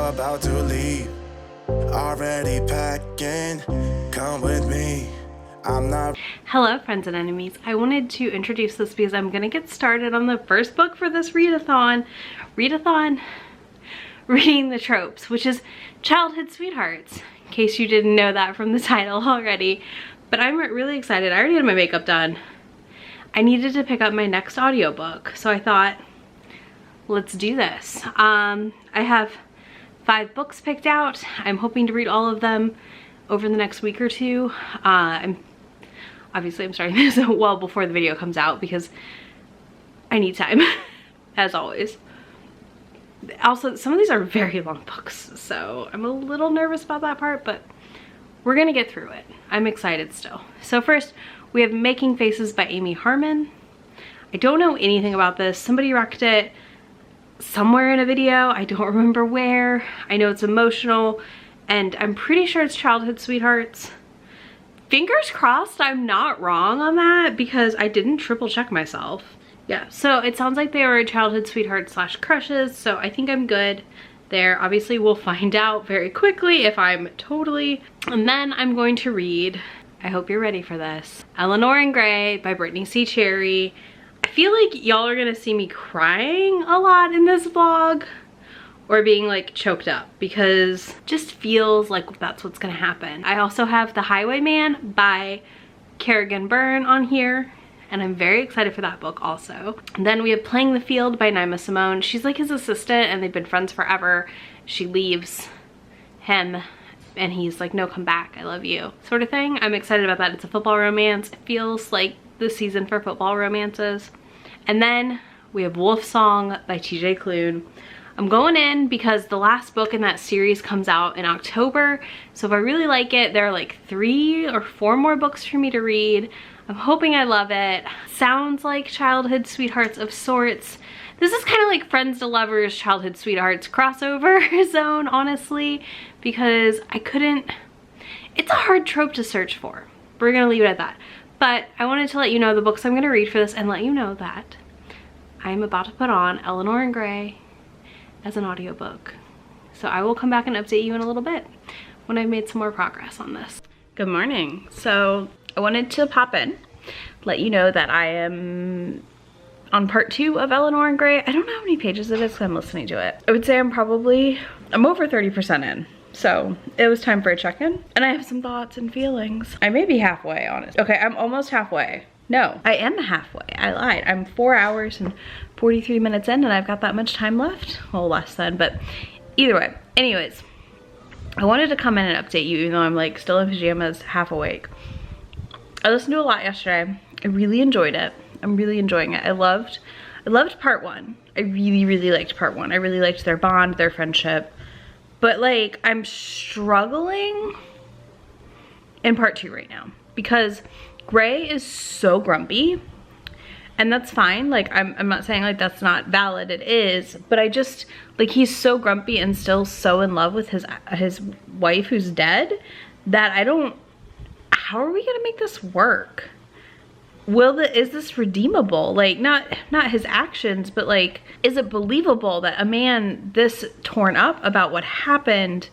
about to leave. Already packing, come with me. I'm not. Hello friends and enemies. I wanted to introduce this because I'm gonna get started on the first book for this readathon. Reading the Tropes, which is childhood sweethearts, in case you didn't know that from the title already. But I'm really excited. I already had my makeup done. I needed to pick up my next audiobook, so I thought, let's do this. I have 5 books picked out. I'm hoping to read all of them over the next week or two. I'm starting this well before the video comes out because I need time, as always. Also, some of these are very long books, so I'm a little nervous about that part, but we're gonna get through it. I'm excited still. So first, we have Making Faces by Amy Harmon. I don't know anything about this. Somebody wrecked it somewhere in a video. I don't remember where. I know it's emotional, and I'm pretty sure it's childhood sweethearts. Fingers crossed I'm not wrong on that because I didn't triple check myself. Yeah, so it sounds like they were childhood sweethearts slash crushes, so I think I'm good there. Obviously we'll find out very quickly if I'm totally. And then I'm going to read, I hope you're ready for this, Eleanor and Gray by Brittany C. Cherry. I feel like y'all are gonna see me crying a lot in this vlog or being like choked up because it just feels like that's what's gonna happen. I also have The Highwayman by Kerrigan Byrne on here, and I'm very excited for that book also. And then we have Playing the Field by Naima Simone. She's like his assistant and they've been friends forever. She leaves him and he's like, no, come back, I love you, sort of thing. I'm excited about that. It's a football romance. It feels like the season for football romances. And then we have Wolf Song by TJ Klune. I'm going in because the last book in that series comes out in October. So if I really like it, there are like 3 or 4 more books for me to read. I'm hoping I love it. Sounds like childhood sweethearts of sorts. This is kind of like Friends to Lovers, childhood sweethearts crossover zone, honestly, because it's a hard trope to search for. We're gonna leave it at that. But I wanted to let you know the books I'm gonna read for this and let you know that I'm about to put on Eleanor and Gray as an audiobook. So I will come back and update you in a little bit when I've made some more progress on this. Good morning. So I wanted to pop in, let you know that I am on part 2 of Eleanor and Gray. I don't know how many pages it is because I'm listening to it. I would say I'm over 30% in. So it was time for a check-in and I have some thoughts and feelings. I may be halfway, honestly. Okay, I'm almost halfway. No, I am halfway. I lied. I'm 4 hours and 43 minutes in and I've got that much time left. Well, less than, but either way. Anyways, I wanted to come in and update you even though I'm like still in pajamas, half awake. I listened to a lot yesterday. I really enjoyed it. I'm really enjoying it. I loved part 1. I really liked part 1. I really liked their bond, their friendship. But like, I'm struggling in part 2 right now because Gray is so grumpy, and that's fine. Like, I'm not saying like that's not valid, it is, but I just, like, he's so grumpy and still so in love with his wife who's dead that how are we gonna make this work? Is this redeemable? Like, not his actions, but like, is it believable that a man this torn up about what happened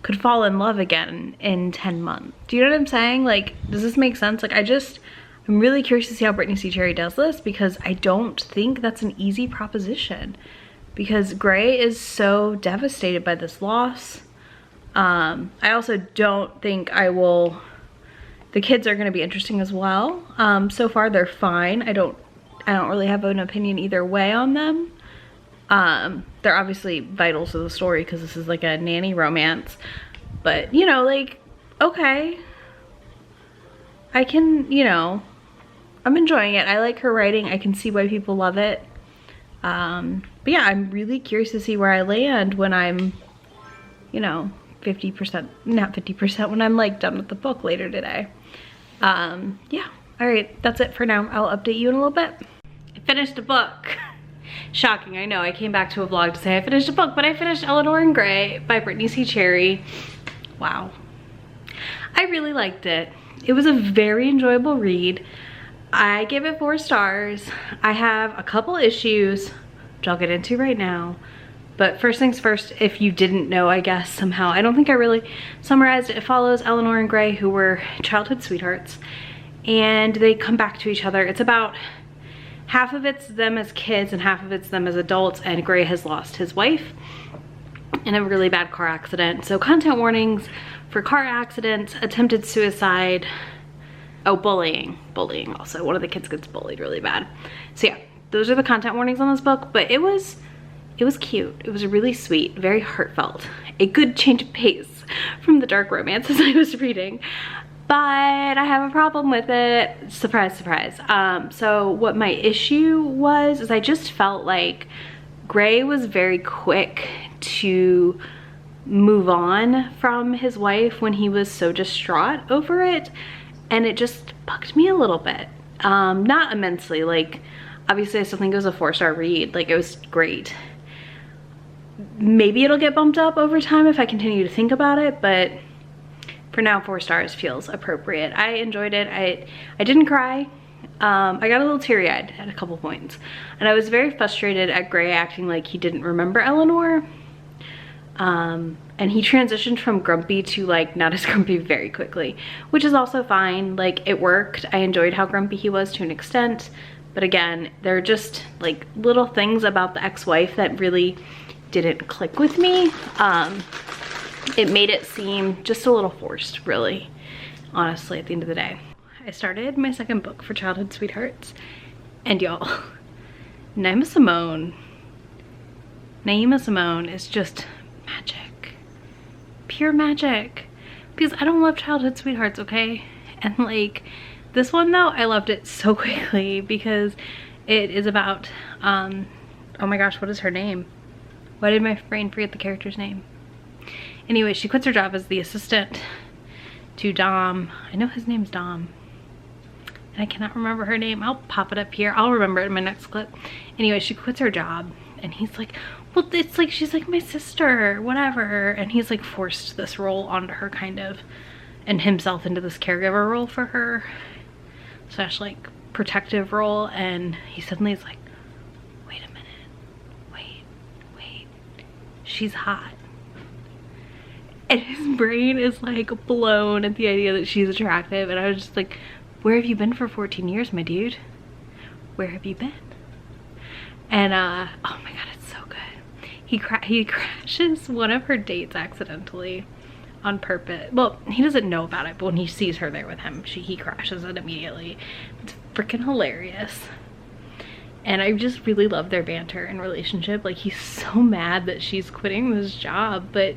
could fall in love again in 10 months? Do you know what I'm saying? Like, does this make sense? Like, I'm really curious to see how Brittany C. Cherry does this because I don't think that's an easy proposition because Gray is so devastated by this loss. I also don't think the kids are gonna be interesting as well. So far they're fine. I don't really have an opinion either way on them. They're obviously vital to the story because this is like a nanny romance, but you know, like, okay, I can, you know, I'm enjoying it. I like her writing. I can see why people love it. But yeah, I'm really curious to see where I land when I'm, you know, 50%, not 50%, when I'm like done with the book later today. Yeah, all right, that's it for now. I'll update you in a little bit. I finished a book. Shocking, I know. I came back to a vlog to say I finished a book, but I finished Eleanor and Gray by Brittany C. Cherry. Wow. I really liked it. It was a very enjoyable read. I give it 4 stars. I have a couple issues, which I'll get into right now, But first things first, if you didn't know, I guess somehow, I don't think I really summarized it. It follows Eleanor and Gray, who were childhood sweethearts, and they come back to each other. It's about half of it's them as kids and half of it's them as adults, and Gray has lost his wife in a really bad car accident. So content warnings for car accidents, attempted suicide, oh, bullying also. One of the kids gets bullied really bad. So yeah, those are the content warnings on this book, but it was cute. It was really sweet, very heartfelt. A good change of pace from the dark romances I was reading, but I have a problem with it. Surprise, surprise. So what my issue was is I just felt like Gray was very quick to move on from his wife when he was so distraught over it, and it just bugged me a little bit. Not immensely, like obviously I still think it was a 4-star read, like it was great. Maybe it'll get bumped up over time if I continue to think about it, but for now 4 stars feels appropriate. I enjoyed it. I didn't cry. I got a little teary-eyed at a couple points, and I was very frustrated at Gray acting like he didn't remember Eleanor. And he transitioned from grumpy to like not as grumpy very quickly, which is also fine. Like it worked. I enjoyed how grumpy he was to an extent, but again, there are just like little things about the ex-wife that really didn't click with me. It made it seem just a little forced, really, honestly, at the end of the day. I started my second book for childhood sweethearts, and y'all, Naima Simone is just magic, pure magic, because I don't love childhood sweethearts, okay? And like this one though, I loved it so quickly because it is about, oh my gosh, what is her name? Why did my brain forget the character's name? Anyway, she quits her job as the assistant to Dom. I know his name's Dom, and I cannot remember her name. I'll pop it up here. I'll remember it in my next clip. Anyway, she quits her job, and he's like, well, it's like she's like my sister, whatever. And he's like forced this role onto her, kind of, and himself into this caregiver role for her, slash like protective role. And he suddenly is like, wait a minute, wait, she's hot. And his brain is like blown at the idea that she's attractive. And I was just like, where have you been for 14 years, my dude? Where have you been? And oh my god, it's so good. He crashes one of her dates accidentally on purpose. Well, he doesn't know about it, but when he sees her there with him, he crashes it immediately. It's freaking hilarious. And I just really love their banter and relationship. Like, he's so mad that she's quitting this job, but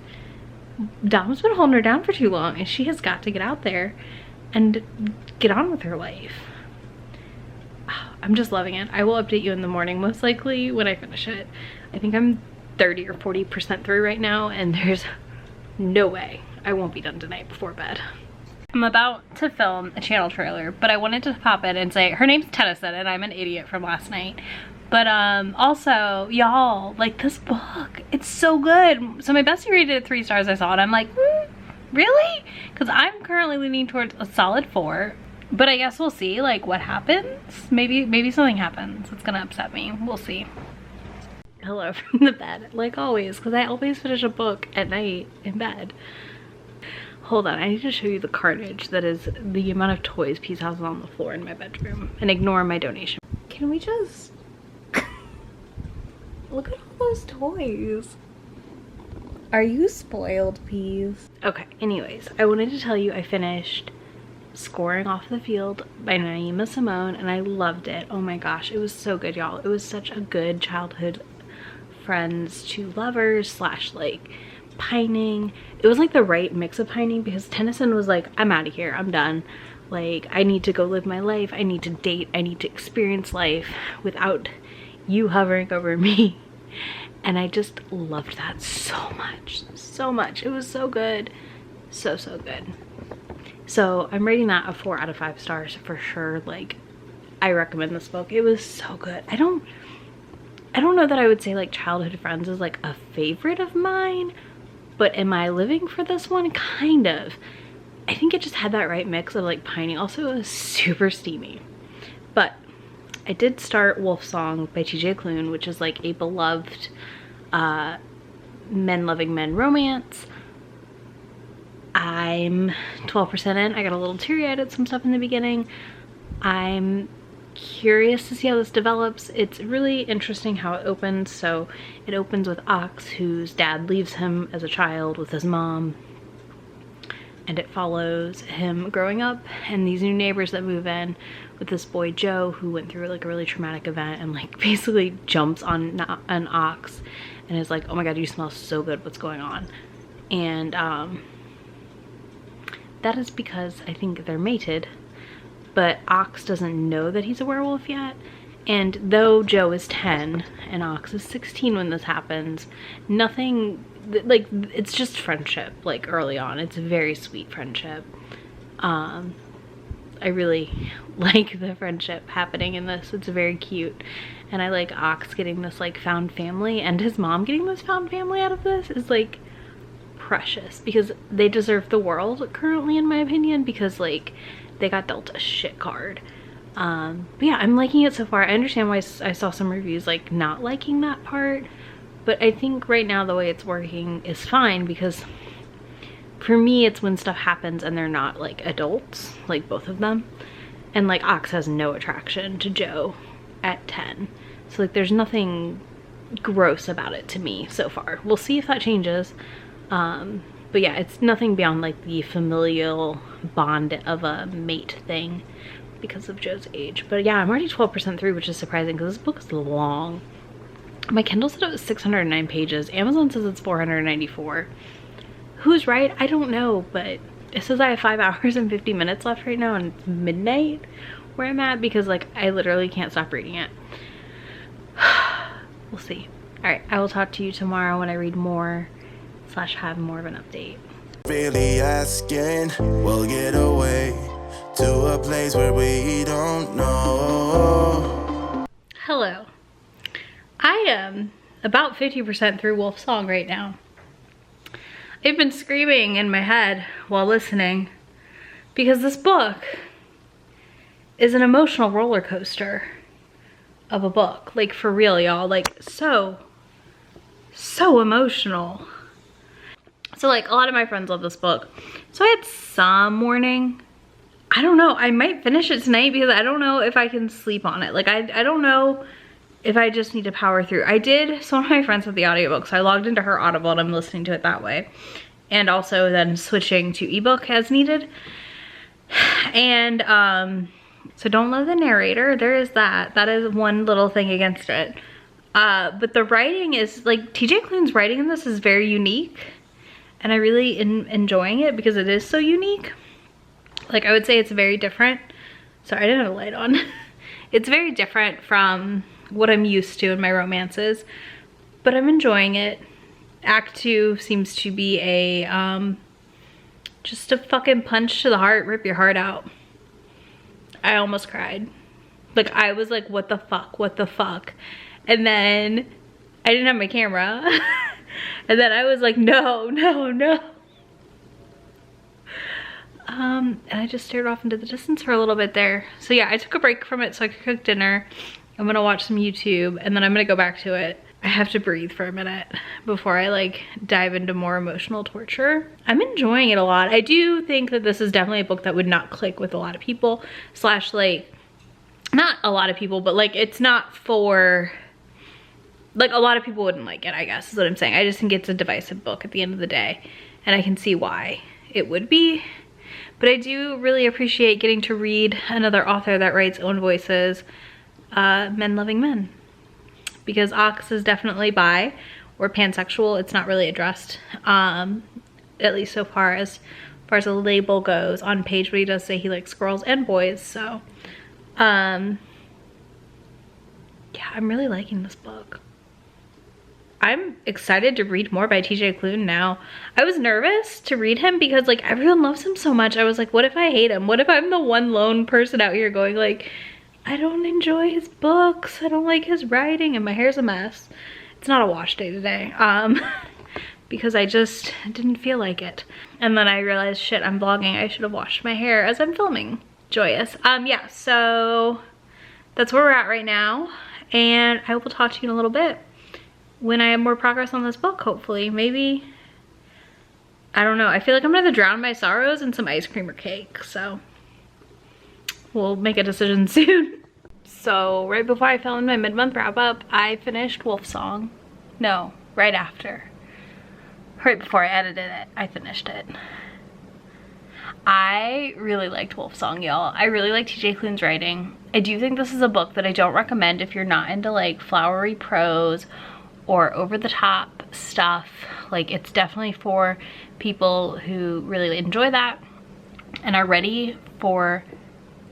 Dom's been holding her down for too long, and she has got to get out there and get on with her life. I'm just loving it. I will update you in the morning, most likely, when I finish it. I think I'm 30 or 40% through right now, and there's no way I won't be done tonight before bed. I'm about to film a channel trailer, but I wanted to pop in and say her name's Tennyson, and I'm an idiot from last night. But also, y'all, like, this book, it's so good. So my bestie rated it 3 stars. I saw it, I'm like, really? Because I'm currently leaning towards a solid 4. But I guess we'll see, like, what happens. Maybe something happens. It's gonna upset me. We'll see. Hello from the bed, like always, because I always finish a book at night in bed. Hold on, I need to show you the carnage that is the amount of toys Peace has on the floor in my bedroom, and ignore my donation. Can we just look at all those toys? Are you spoiled, Peas? Okay, anyways, I wanted to tell you I finished Scoring Off the Field by Naima Simone, and I loved it. Oh my gosh, it was so good, y'all. It was such a good childhood friends to lovers slash like pining. It was like the right mix of pining, because Tennyson was like, I'm out of here, I'm done. Like, I need to go live my life, I need to date, I need to experience life without you hovering over me. And I just loved that so much. It was so good, so good. So I'm rating that a 4 out of 5 stars for sure. Like, I recommend this book. It was so good. I don't know that I would say like Childhood Friends is like a favorite of mine, but am I living for this one? Kind of. I think it just had that right mix of like pining. Also, it was super steamy. But I did start Wolf Song by TJ Klune, which is like a beloved Men Loving Men romance. I'm 12% in. I got a little teary-eyed at some stuff in the beginning. I'm curious to see how this develops. It's really interesting how it opens. So it opens with Ox, whose dad leaves him as a child with his mom, and it follows him growing up and these new neighbors that move in with this boy Joe, who went through like a really traumatic event and like basically jumps on an Ox and is like, oh my god, you smell so good, what's going on? And that is because I think they're mated, but Ox doesn't know that he's a werewolf yet. And though Joe is 10 and Ox is 16 when this happens, nothing, like, it's just friendship, like, early on. It's a very sweet friendship. I really like the friendship happening in this. It's very cute. And I like Ox getting this, like, found family, and his mom getting this found family out of this is, like, precious, because they deserve the world currently, in my opinion, because, like, they got dealt a shit card. But yeah, I'm liking it so far. I understand why I saw some reviews like not liking that part, but I think right now the way it's working is fine, because for me it's when stuff happens and they're not like adults, like both of them, and like Ox has no attraction to Joe at 10, so like there's nothing gross about it to me so far. We'll see if that changes. But yeah, it's nothing beyond like the familial bond of a mate thing because of Joe's age. But yeah, I'm already 12% through, which is surprising because this book is long. My Kindle said it was 609 pages. Amazon says it's 494. Who's right? I don't know, but it says I have 5 hours and 50 minutes left right now, and it's midnight where I'm at, because like I literally can't stop reading it. We'll see. All right, I will talk to you tomorrow when I read more / have more of an update. Really asking, we'll get away to a place where we don't know. Hello. I am about 50% through Wolf Song right now. I've been screaming in my head while listening because this book is an emotional roller coaster of a book. Like, for real, y'all. Like, so emotional. So like a lot of my friends love this book. So I had some warning. I don't know, I might finish it tonight because I don't know if I can sleep on it. Like I don't know if I just need to power through. I did, so one of my friends had the audiobook, so I logged into her Audible and I'm listening to it that way. And also then switching to ebook as needed. And so don't love the narrator, there is that. That is one little thing against it. But the writing is, like, TJ Klune's writing in this is very unique. And I really enjoying it because it is so unique. Like, I would say it's very different. Sorry, I didn't have a light on. It's very different from what I'm used to in my romances, but I'm enjoying it. Act 2 seems to be a, just a fucking punch to the heart, rip your heart out. I almost cried. Like, I was like, what the fuck? And then I didn't have my camera. And then I was like, no. And I just stared off into the distance for a little bit there. So yeah, I took a break from it so I could cook dinner. I'm gonna watch some YouTube and then I'm gonna go back to it. I have to breathe for a minute before I like dive into more emotional torture. I'm enjoying it a lot. I do think that this is definitely a book that would not click with a lot of people, / like, not a lot of people, but like it's not for, like, a lot of people wouldn't like it, I guess is what I'm saying. I just think it's a divisive book at the end of the day, and I can see why it would be. But I do really appreciate getting to read another author that writes own voices, Men Loving Men. Because Ox is definitely bi or pansexual. It's not really addressed, at least so far as a label goes on page, but he does say he likes girls and boys, so yeah, I'm really liking this book. I'm excited to read more by TJ Klune now. I was nervous to read him because like everyone loves him so much. I was like, what if I hate him? What if I'm the one lone person out here going like, I don't enjoy his books, I don't like his writing, and my hair's a mess. It's not a wash day today, because I just didn't feel like it. And then I realized, shit, I'm vlogging, I should have washed my hair as I'm filming. Joyous. Yeah, so that's where we're at right now, and I will talk to you in a little bit when I have more progress on this book, hopefully. Maybe, I don't know. I feel like I'm gonna have to drown my sorrows in some ice cream or cake, so we'll make a decision soon. So right before I filmed my mid-month wrap-up, I finished Wolf Song. No, right after. Right before I edited it, I finished it. I really liked Wolf Song, y'all. I really like TJ Klune's writing. I do think this is a book that I don't recommend if you're not into like flowery prose or over-the-top stuff. Like, it's definitely for people who really enjoy that and are ready for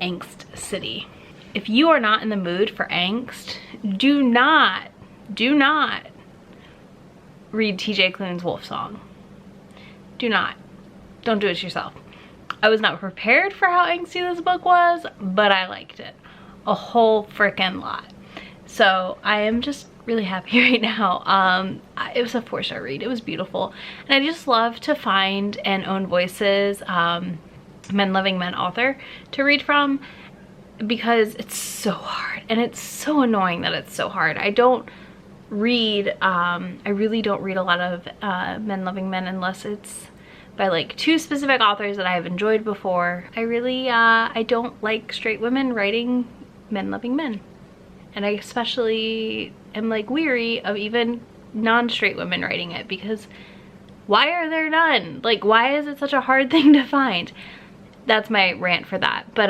Angst City. If you are not in the mood for angst, do not read TJ Klune's Wolf Song. Do not. Don't do it yourself. I was not prepared for how angsty this book was, but I liked it a whole freaking lot. So I am just really happy right now. It was a 4-star read. It was beautiful. And I just love to find and own voices, Men Loving Men author to read from, because it's so hard and it's so annoying that it's so hard. I don't read, I really don't read a lot of Men Loving Men unless it's by like 2 specific authors that I have enjoyed before. I really, I don't like straight women writing Men Loving Men. And I especially am like weary of even non-straight women writing it, because why are there none? Like, why is it such a hard thing to find? That's my rant for that. But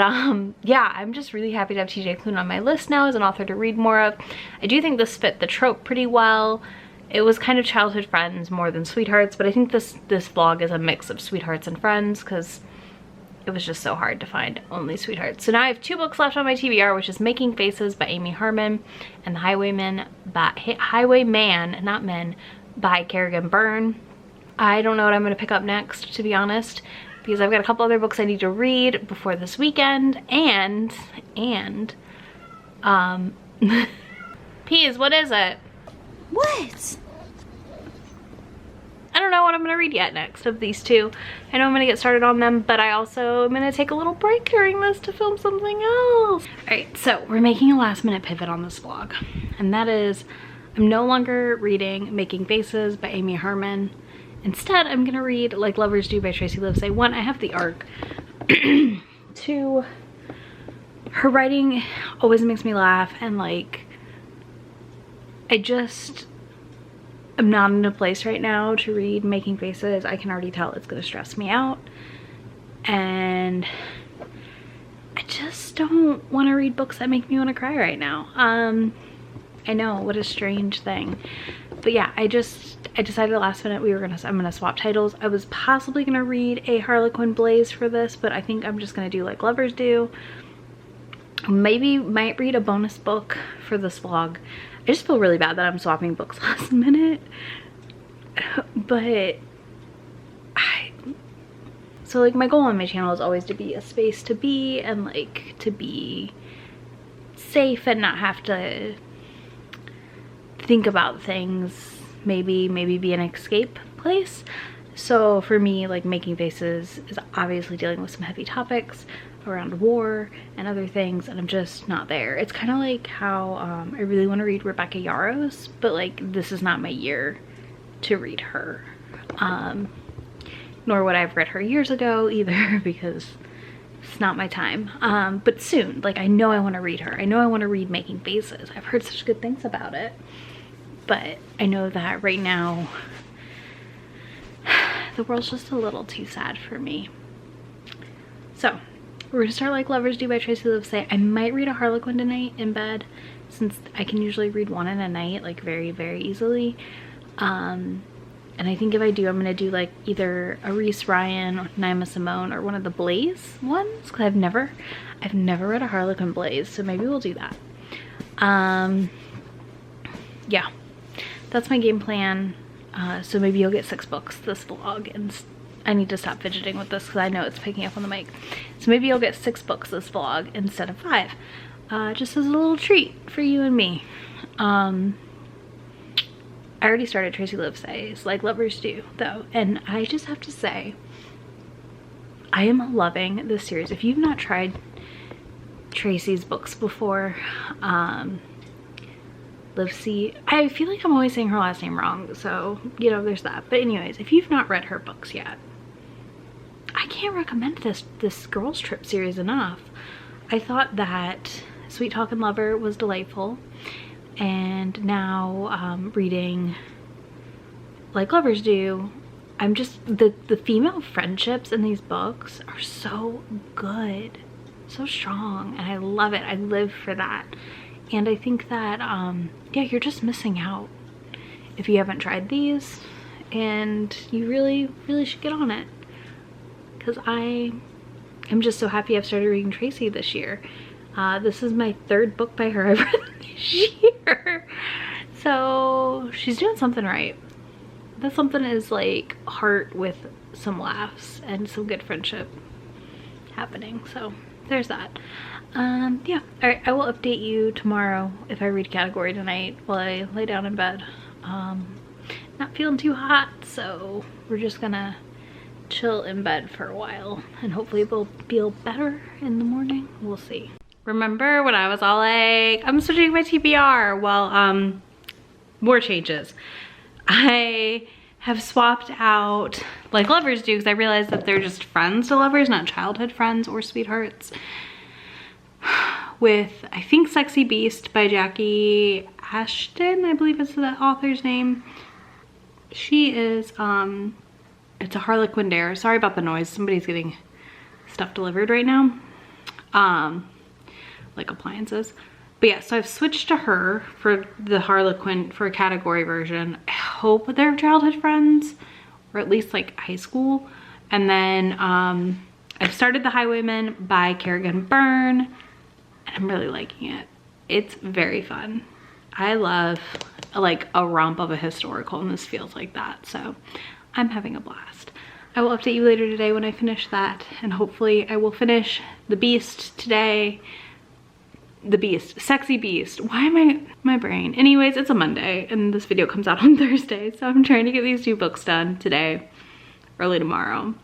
yeah, I'm just really happy to have TJ Klune on my list now as an author to read more of. I do think this fit the trope pretty well. It was kind of childhood friends more than sweethearts, but I think this vlog is a mix of sweethearts and friends, because it was just so hard to find only sweethearts. So now I have 2 books left on my TBR, which is Making Faces by Amy Harmon and Highwayman, not Men, by Kerrigan Byrne. I don't know what I'm going to pick up next, to be honest, because I've got a couple other books I need to read before this weekend, and Peas, what is it? What? I don't know what I'm gonna read yet next of these 2. I know I'm gonna get started on them, but I also am gonna take a little break during this to film something else. Alright, so we're making a last minute pivot on this vlog, and that is I'm no longer reading Making Faces by Amy Harmon. Instead, I'm gonna read Like Lovers Do by Tracy Livesay. 1, I have the arc. 2, her writing always makes me laugh, and like, I'm not in a place right now to read Making Faces. I can already tell it's gonna stress me out, and I just don't want to read books that make me want to cry right now. I know, what a strange thing, but yeah, I decided last minute I'm gonna swap titles. I was possibly gonna read a Harlequin Blaze for this, but I think I'm just gonna do Like Lovers Do. Maybe might read a bonus book for this vlog. I just feel really bad that I'm swapping books last minute, but so like my goal on my channel is always to be a space to be, and like to be safe and not have to think about things, maybe be an escape place. So for me, like, Making Faces is obviously dealing with some heavy topics around war and other things, and I'm just not there. It's kind of like how I really want to read Rebecca Yarros, but like this is not my year to read her, nor would I have read her years ago either, because it's not my time. But soon, like, I know I want to read her. I know I want to read Making Faces. I've heard such good things about it, but I know that right now the world's just a little too sad for me. So we're gonna start Like Lovers Do by Tracy Livesay. I might read a Harlequin tonight in bed, since I can usually read one in a night, like very easily. And I think if I do, I'm gonna do like either a Reese Ryan or Naima Simone or one of the Blaze ones, because I've never read a Harlequin Blaze, so maybe we'll do that. Yeah, that's my game plan. So maybe you'll get 6 books this vlog, and I need to stop fidgeting with this because I know it's picking up on the mic. So maybe you'll get 6 books this vlog instead of 5, just as a little treat for you and me. I already started Tracy Livesay's Like Lovers Do, though, and I just have to say, I am loving this series. If you've not tried Tracy's books before, Livesey. I feel like I'm always saying her last name wrong, so you know, there's that. But anyways, if you've not read her books yet, I can't recommend this Girls Trip series enough. I thought that Sweet Talkin' Lover was delightful, and now reading Like Lovers Do, I'm just, the female friendships in these books are so good, so strong, and I love it. I live for that. And I think that yeah, you're just missing out if you haven't tried these, and you really should get on it, because I am just so happy I've started reading Tracy this year. This is my 3rd book by her I've read this year, so she's doing something right. That something is like heart with some laughs and some good friendship happening, so there's that. Yeah, all right, I will update you tomorrow if I read category tonight while I lay down in bed. Not feeling too hot, so we're just gonna chill in bed for a while, and hopefully we'll feel better in the morning. We'll see. Remember when I was all like, I'm switching my TBR? Well, more changes. I have swapped out Like Lovers Do, because I realized that they're just friends to lovers, not childhood friends or sweethearts, with, I think, Sexy Beast by Jackie Ashton, I believe is the author's name. She is, it's a Harlequin dare. Sorry about the noise. Somebody's getting stuff delivered right now. Like appliances. But yeah, so I've switched to her for the Harlequin, for a category version. I hope they're childhood friends, or at least like high school. And then I've started The Highwayman by Kerrigan Byrne, and I'm really liking it. It's very fun. I love like a romp of a historical, and this feels like that, so I'm having a blast. I will update you later today when I finish that, and hopefully I will finish The Beast today. The Beast, Sexy Beast. Why am I, my brain? Anyways, it's a Monday and this video comes out on Thursday, so I'm trying to get these 2 books done today, early tomorrow,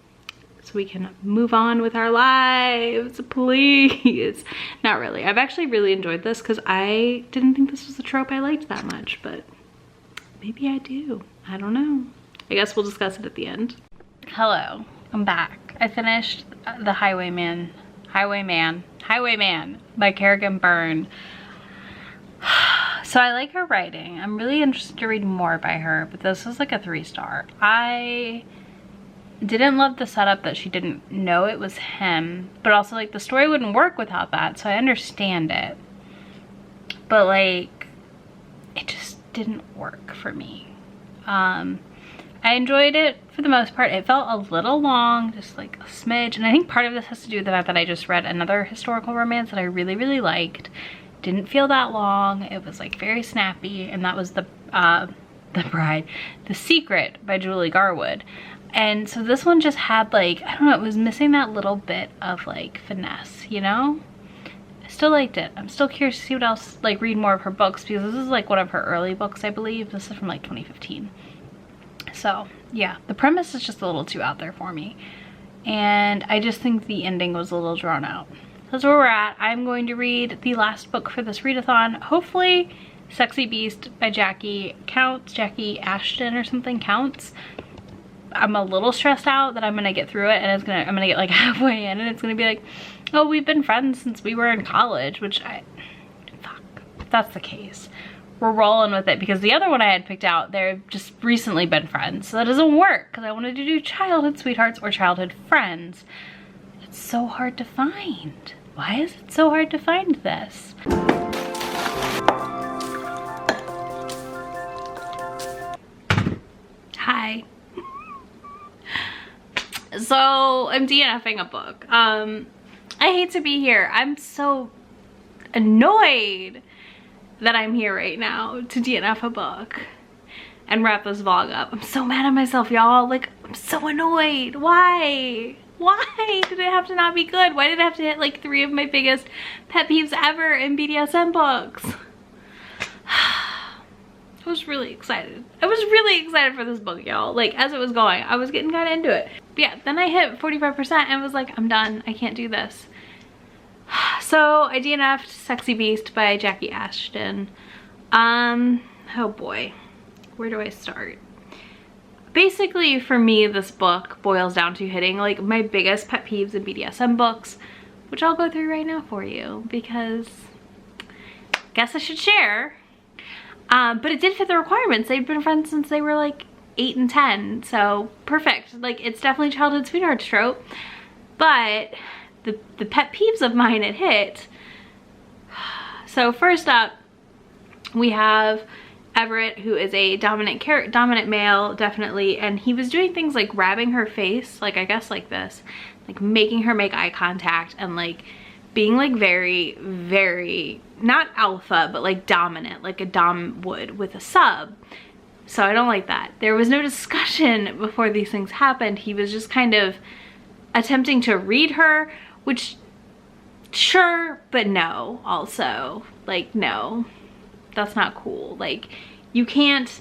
so we can move on with our lives, please. Not really. I've actually really enjoyed this because I didn't think this was a trope I liked that much, but maybe I do. I don't know. I guess we'll discuss it at the end. Hello, I'm back. I finished The Highwayman by Kerrigan Byrne. So I like her writing. I'm really interested to read more by her, but this is like a 3-star. I didn't love the setup that she didn't know it was him, but also like the story wouldn't work without that, so I understand it. But like, it just didn't work for me. I enjoyed it for the most part. It felt a little long, just like a smidge, and I think part of this has to do with the fact that I just read another historical romance that I really liked. Didn't feel that long. It was like very snappy, and that was The Secret by Julie Garwood. And so this one just had like, I don't know, it was missing that little bit of like finesse, you know? I still liked it. I'm still curious to see what else, like read more of her books, because this is like one of her early books, I believe. This is from like 2015. So yeah, the premise is just a little too out there for me, and I just think the ending was a little drawn out. That's where we're at. I'm going to read the last book for this readathon. Hopefully Sexy Beast by Jackie Ashton or something counts. I'm a little stressed out that I'm gonna get through it, and I'm gonna get like halfway in and it's gonna be like, oh, we've been friends since we were in college, which fuck, if that's the case, we're rolling with it, because the other one I had picked out, they've just recently been friends, so that doesn't work, because I wanted to do childhood sweethearts or childhood friends. It's so hard to find. Why is it so hard to find this? Hi. So I'm DNFing a book. I hate to be here. I'm so annoyed that I'm here right now to DNF a book and wrap this vlog up. I'm so mad at myself, y'all. Like, I'm so annoyed. Why? Why did it have to not be good? Why did I have to hit like 3 of my biggest pet peeves ever in BDSM books? I was really excited. I was really excited for this book, y'all. Like, as it was going, I was getting kind of into it. But yeah, then I hit 45% and was like, I'm done. I can't do this. So I DNF'd Sexy Beast by Jackie Ashton. Oh boy, where do I start? Basically, for me, this book boils down to hitting like my biggest pet peeves in BDSM books, which I'll go through right now for you because I guess I should share. But it did fit the requirements. They'd been friends since they were like 8 and 10, so perfect. Like, it's definitely childhood sweetheart trope. But the pet peeves of mine it hit. So first up, we have Everett, who is a dominant male, definitely, and he was doing things like grabbing her face, like I guess like this, like making her make eye contact, and like being like very, very, not alpha, but like dominant, like a dom would with a sub. So I don't like that. There was no discussion before these things happened. He was just kind of attempting to read her, which sure, but no, also. Like, no, that's not cool. Like, you can't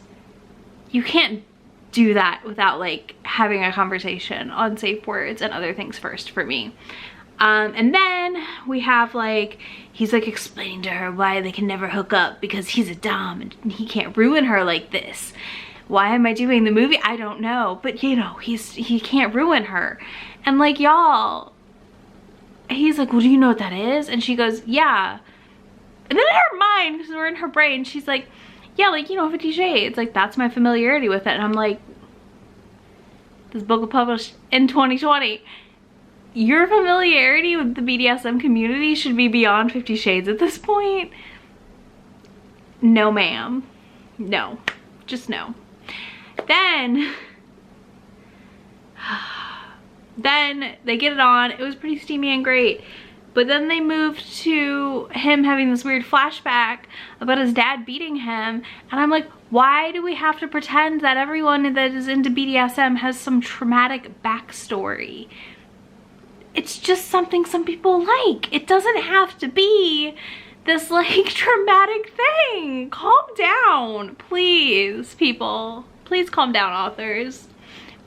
do that without like having a conversation on safe words and other things first for me. And then we have like, he's like explaining to her why they can never hook up because he's a dom and he can't ruin her like this. Why am I doing the movie? I don't know, but you know, he can't ruin her. And like, y'all, he's like, well, do you know what that is? And she goes, yeah. And then in her mind, because we're in her brain, she's like, yeah, like, you know, 50 Shades, like, that's my familiarity with it. And I'm like, this book was published in 2020. Your familiarity with the BDSM community should be beyond 50 Shades at this point. No, ma'am. No. Just no. Then they get it on. It was pretty steamy and great. But then they moved to him having this weird flashback about his dad beating him. And I'm like, why do we have to pretend that everyone that is into BDSM has some traumatic backstory? It's just something some people like. It doesn't have to be this like traumatic thing. Calm down, please, people. Please calm down, authors.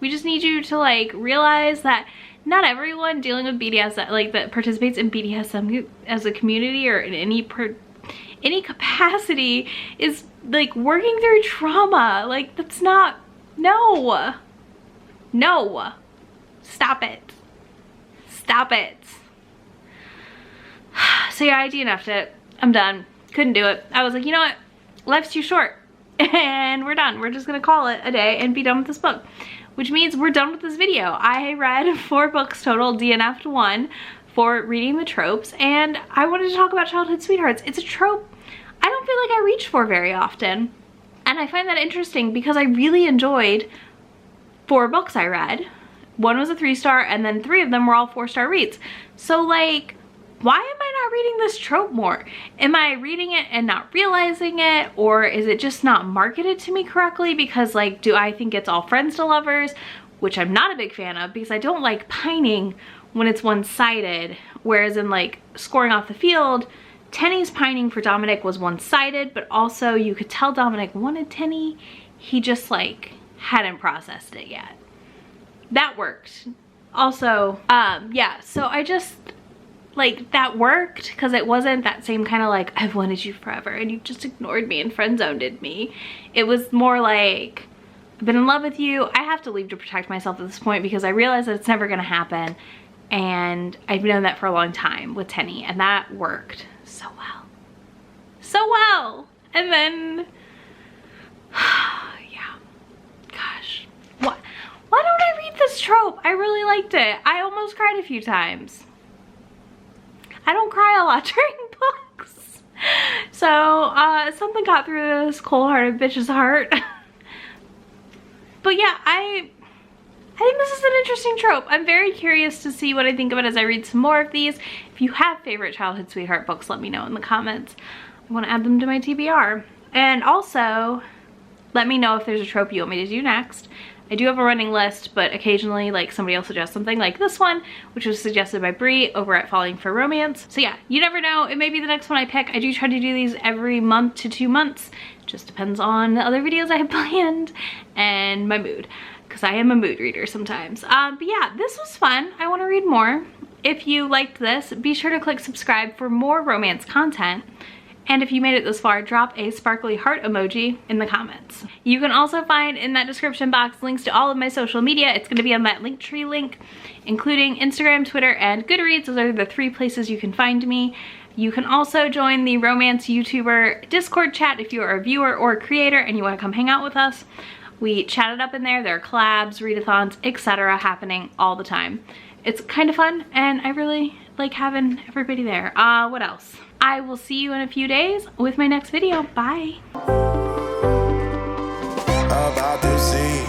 We just need you to like realize that not everyone dealing with BDSM, like that participates in BDSM as a community or in any capacity, is like working through trauma. Like, that's not, no. Stop it. Stop it. So yeah, I DNF'd it. I'm done. Couldn't do it. I was like, you know what? Life's too short. And we're done. We're just gonna call it a day and be done with this book. Which means we're done with this video. I read 4 books total, DNF'd 1 for Reading the Tropes, and I wanted to talk about childhood sweethearts. It's a trope I don't feel like I reach for very often. And I find that interesting because I really enjoyed 4 books I read. 1 was a 3-star, and then 3 of them were all 4-star reads. So like, why am I not reading this trope more? Am I reading it and not realizing it? Or is it just not marketed to me correctly? Because like, do I think it's all friends to lovers? Which I'm not a big fan of because I don't like pining when it's one-sided. Whereas in like Scoring Off the Field, Tenny's pining for Dominic was one-sided, but also you could tell Dominic wanted Tenny. He just like hadn't processed it yet. That worked. Also, yeah, so I just, like, that worked because it wasn't that same kind of like, I've wanted you forever and you just ignored me and friend-zoned me. It was more like, I've been in love with you. I have to leave to protect myself at this point because I realize that it's never gonna happen. And I've known that for a long time with Tenny, and that worked so well. So well. And then, yeah, gosh. Why don't I read this trope? I really liked it. I almost cried a few times. I don't cry a lot during books. So, something got through this cold-hearted bitch's heart. But yeah, I think this is an interesting trope. I'm very curious to see what I think of it as I read some more of these. If you have favorite childhood sweetheart books, let me know in the comments. I want to add them to my TBR. And also, let me know if there's a trope you want me to do next. I do have a running list, but occasionally like somebody else suggests something like this one, which was suggested by Bree over at Falling for Romance. So yeah, you never know, it may be the next one I pick. I do try to do these every month to 2 months. Just depends on the other videos I have planned and my mood, because I am a mood reader sometimes. But yeah, this was fun. I want to read more. If you liked this, be sure to click subscribe for more romance content. And if you made it this far, drop a sparkly heart emoji in the comments. You can also find in that description box links to all of my social media. It's gonna be on that Linktree link, including Instagram, Twitter, and Goodreads. Those are the 3 places you can find me. You can also join the Romance YouTuber Discord chat if you are a viewer or a creator and you wanna come hang out with us. We chat it up in there. There are collabs, readathons, etc. happening all the time. It's kind of fun and I really like having everybody there. What else? I will see you in a few days with my next video. Bye. About to see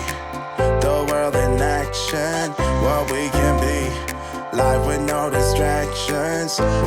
the world in action, what we can be, life with no distractions.